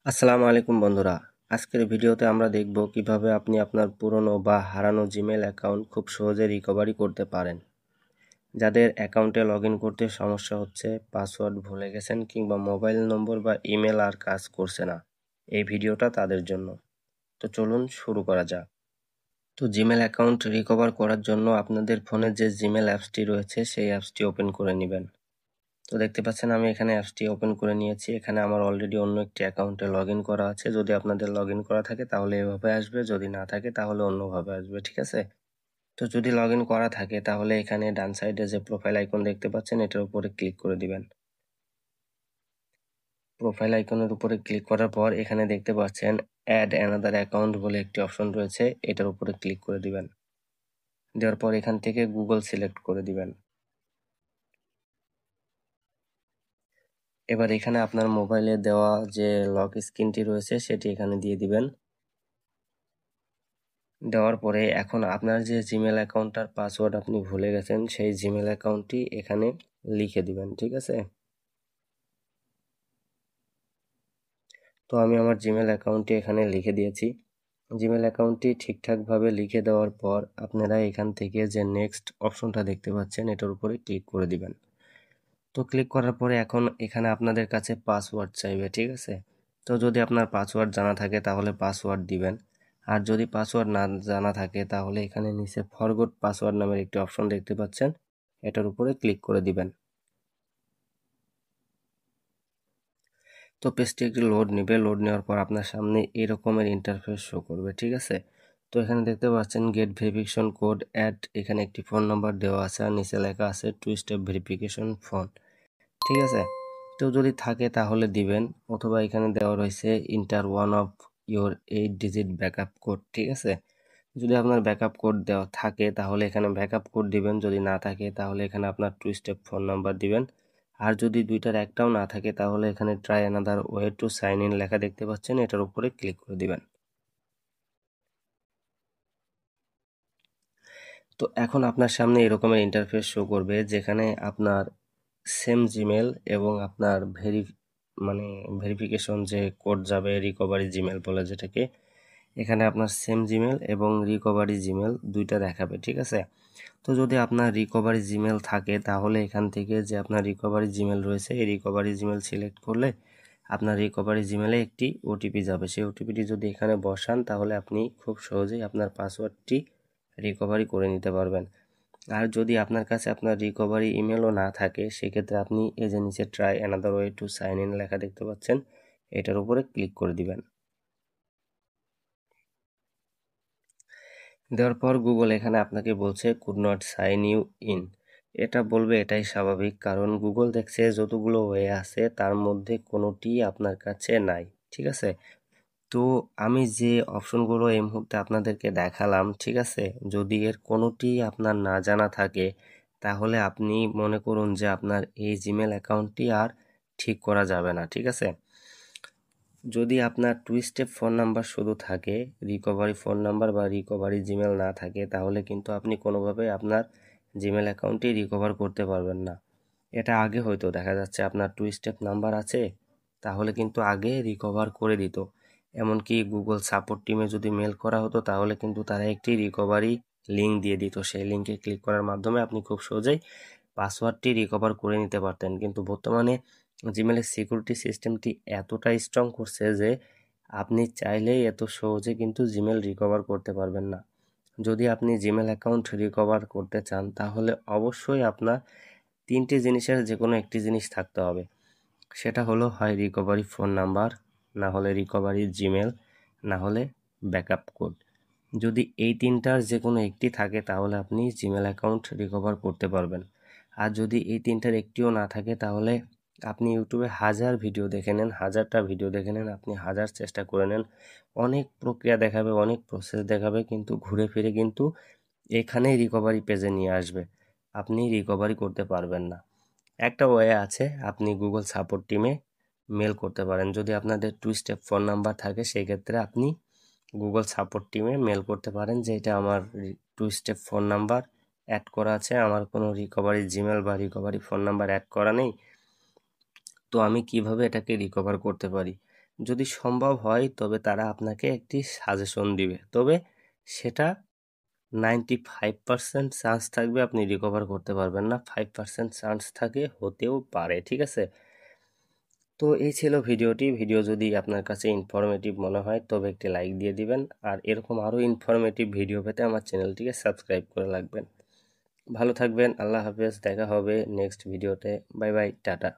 আসসালামু আলাইকুম বন্ধুরা। আজকের ভিডিওতে আমরা দেখব কিভাবে আপনি আপনার পুরনো বা হারানো জিমেল অ্যাকাউন্ট খুব সহজে রিকভারি করতে পারেন। যাদের অ্যাকাউন্টে লগইন করতে সমস্যা হচ্ছে, পাসওয়ার্ড ভুলে গেছেন কিংবা মোবাইল নম্বর বা ইমেল আর কাজ করছে না, এই ভিডিওটা তাদের জন্য। তো চলুন শুরু করা যাক। তো জিমেল অ্যাকাউন্ট রিকভার করার জন্য আপনাদের ফোনে যে জিমেল অ্যাপসটি রয়েছে সেই অ্যাপসটি ওপেন করে নেবেন। তো দেখতে পাচ্ছেন আমি এখানে অ্যাপসটি ওপেন করে নিয়েছি। এখানে আমার অলরেডি অন্য একটি অ্যাকাউন্টে লগইন করা আছে। যদি আপনাদের লগইন করা থাকে তাহলে এভাবে আসবে, যদি না থাকে তাহলে অন্যভাবে আসবে, ঠিক আছে? তো যদি লগইন করা থাকে তাহলে এখানে ডান সাইডে যে প্রোফাইল আইকন দেখতে পাচ্ছেন এটার উপরে ক্লিক করে দিবেন। প্রোফাইল আইকনের উপরে ক্লিক করার পর এখানে দেখতে পাচ্ছেন অ্যাড অ্যানাদার অ্যাকাউন্ট বলে একটি অপশন রয়েছে, এটার উপরে ক্লিক করে দিবেন। দেওয়ার পর এখান থেকে গুগল সিলেক্ট করে দিবেন। এবার এখানে আপনার মোবাইলে দেওয়া যে লক স্ক্রিনটি রয়েছে সেটি এখানে দিয়ে দিবেন। দেওয়ার পরে এখন আপনার যে জিমেল অ্যাকাউন্টটার পাসওয়ার্ড আপনি ভুলে গেছেন সেই জিমেল অ্যাকাউন্টটি এখানে লিখে দিবেন, ঠিক আছে? তো আমি আমার জিমেল অ্যাকাউন্টটি এখানে লিখে দিয়েছি। জিমেল অ্যাকাউন্টটি ঠিকঠাকভাবে লিখে দেওয়ার পর আপনারা এখান থেকে যে নেক্সট অপশনটা দেখতে পাচ্ছেন এটার উপরে ক্লিক করে দিবেন। তো ক্লিক করার পরে এখন এখানে আপনাদের কাছে পাসওয়ার্ড চাইবে, ঠিক আছে? তো যদি আপনার পাসওয়ার্ড জানা থাকে তাহলে পাসওয়ার্ড দিবেন, আর যদি পাসওয়ার্ড না জানা থাকে তাহলে এখানে নিচে ফরগট পাসওয়ার্ড নামের একটি অপশন দেখতে পাচ্ছেন, এটার উপরে ক্লিক করে দিবেন। তো পেজটি একটু লোড নেবে, লোড নেওয়ার পর আপনার সামনে এরকমের ইন্টারফেস শো করবে, ঠিক আছে? তো এখানে দেখতে পাচ্ছেন গেট ভেরিফিকেশন কোড অ্যাড, এখানে একটি ফোন নাম্বার দেওয়া আছে আর নিচে লেখা আছে 2 স্টেপ ভেরিফিকেশন ফোন, ঠিক আছে? তো যদি থাকে তাহলে দিবেন, অথবা এখানে দেওয়া রয়েছে inter one of your 8 digit backup code, ঠিক আছে? যদি আপনার ব্যাকআপ কোড দেওয়া থাকে তাহলে এখানে ব্যাকআপ কোড দিবেন, যদি না থাকে তাহলে এখানে আপনার 2 স্টেপ ফোন নাম্বার দিবেন। আর যদি দুইটার একটাও না থাকে তাহলে এখানে try another way to sign in লেখা দেখতে পাচ্ছেন, এটার উপরে ক্লিক করে দিবেন। তো এখন আপনার সামনে এরকমের ইন্টারফেস শো করবে যেখানে আপনার সেম জিমেল এবং আপনার মানে ভেরিফিকেশন যে কোড যাবে, রিকভারি জিমেল বলে যেটাকে, এখানে আপনার সেম জিমেল এবং রিকভারি জিমেল দুইটা দেখাবে, ঠিক আছে? তো যদি আপনার রিকভারি জিমেল থাকে তাহলে এখান থেকে যে আপনার রিকভারি জিমেল রয়েছে এই রিকভারি জিমেল সিলেক্ট করলে আপনার রিকভারি জিমেলে একটি ওটিপি যাবে। সেই ওটিপিটি যদি এখানে বসান তাহলে আপনি খুব সহজেই আপনার পাসওয়ার্ডটি রিকভারি করে নিতে পারবেন। আর যদি আপনার কাছে আপনার রিকভারি ইমেলও না থাকে সেক্ষেত্রে আপনি এই যে নিচে try another way to sign in লেখা দেখতে পাচ্ছেন, এটার উপরে ক্লিক করে দিবেন। দেওয়ার পর গুগল এখানে আপনাকে বলছে could not sign you in. এটা বলবে, এটাই স্বাভাবিক, কারণ গুগল দেখছে যতগুলো ওয়ে আছে তার মধ্যে কোনোটি আপনার কাছে নাই, ঠিক আছে? তো আমি যে অপশনগুলো এই মুহূর্তে আপনাদেরকে দেখালাম, ঠিক আছে, যদি এর কোনোটি আপনার না জানা থাকে তাহলে আপনি মনে করুন যে আপনার এই জিমেল অ্যাকাউন্টটি আর ঠিক করা যাবে না, ঠিক আছে? যদি আপনার 2 স্টেপ ফোন নাম্বার শুধু থাকে, রিকভারি ফোন নাম্বার বা রিকভারি জিমেল না থাকে, তাহলে কিন্তু আপনি কোনোভাবে আপনার জিমেল অ্যাকাউন্টটি রিকভার করতে পারবেন না। এটা আগে হয়তো দেখা যাচ্ছে আপনার 2 স্টেপ নাম্বার আছে তাহলে কিন্তু আগে রিকভার করে দিত। এমনকি গুগল সাপোর্ট টিমে যদি মেল করা হতো তাহলে কিন্তু তারা একটি রিকভারি লিঙ্ক দিয়ে দিত, সেই লিঙ্কে ক্লিক করার মাধ্যমে আপনি খুব সহজেই পাসওয়ার্ডটি রিকভার করে নিতে পারতেন। কিন্তু বর্তমানে জিমেলের সিকিউরিটি সিস্টেমটি এতটাই স্ট্রং করছে যে আপনি চাইলেই এত সহজে কিন্তু জিমেল রিকভার করতে পারবেন না। যদি আপনি জিমেল অ্যাকাউন্ট রিকভার করতে চান তাহলে অবশ্যই আপনার তিনটি জিনিসের যে কোনো একটি জিনিস থাকতে হবে। সেটা হলো হয় রিকভারি ফোন নাম্বার, না হলে রিকভারি জিমেল, না হলে ব্যাকআপ কোড। যদি এই তিনটার যে কোনো একটি থাকে তাহলে আপনি জিমেল অ্যাকাউন্ট রিকভার করতে পারবেন। আর যদি এই তিনটার একটিও না থাকে তাহলে আপনি ইউটিউবে হাজার ভিডিও দেখে নেন, হাজারটা ভিডিও দেখে নেন, আপনি হাজার চেষ্টা করে নেন, অনেক প্রক্রিয়া দেখাবে, অনেক প্রসেস দেখাবে, কিন্তু ঘুরে ফিরে কিন্তু এখানেই রিকভারি পেজে নিয়ে আসবে, আপনি রিকভারি করতে পারবেন না। একটা ওয়ে আছে, আপনি গুগল সাপোর্ট টিমে মেল করতে পারেন। যদি আপনাদের 2 স্টেপ ফোন নাম্বার থাকে সেই ক্ষেত্রে আপনি গুগল সাপোর্ট টিমে মেল করতে পারেন যে এটা আমার 2 স্টেপ ফোন নাম্বার অ্যাড করা আছে, আমার কোনো রিকভারি জিমেল বা রিকভারি ফোন নাম্বার অ্যাড করা নেই, তো আমি কিভাবে এটাকে রিকভার করতে পারি। যদি সম্ভব হয় তবে তারা আপনাকে একটি সাজেশন দিবে, তবে সেটা 95% চান্স থাকবে আপনি রিকভার করতে পারবেন না, 5% চান্স থাকে হতেও পারে, ঠিক আছে। তো এই ছিল ভিডিও যদি আপনার কাছে ইনফরমেটিভ মনে হয় তবে একটি লাইক দিয়ে দিবেন, আর এরকম আরও ইনফরমেটিভ ভিডিও পেতে আমার চ্যানেলটিকে সাবস্ক্রাইব করে রাখবেন। ভালো থাকবেন, আল্লাহ হাফেজ, দেখা হবে নেক্সট ভিডিওতে, বাই বাই, টাটা।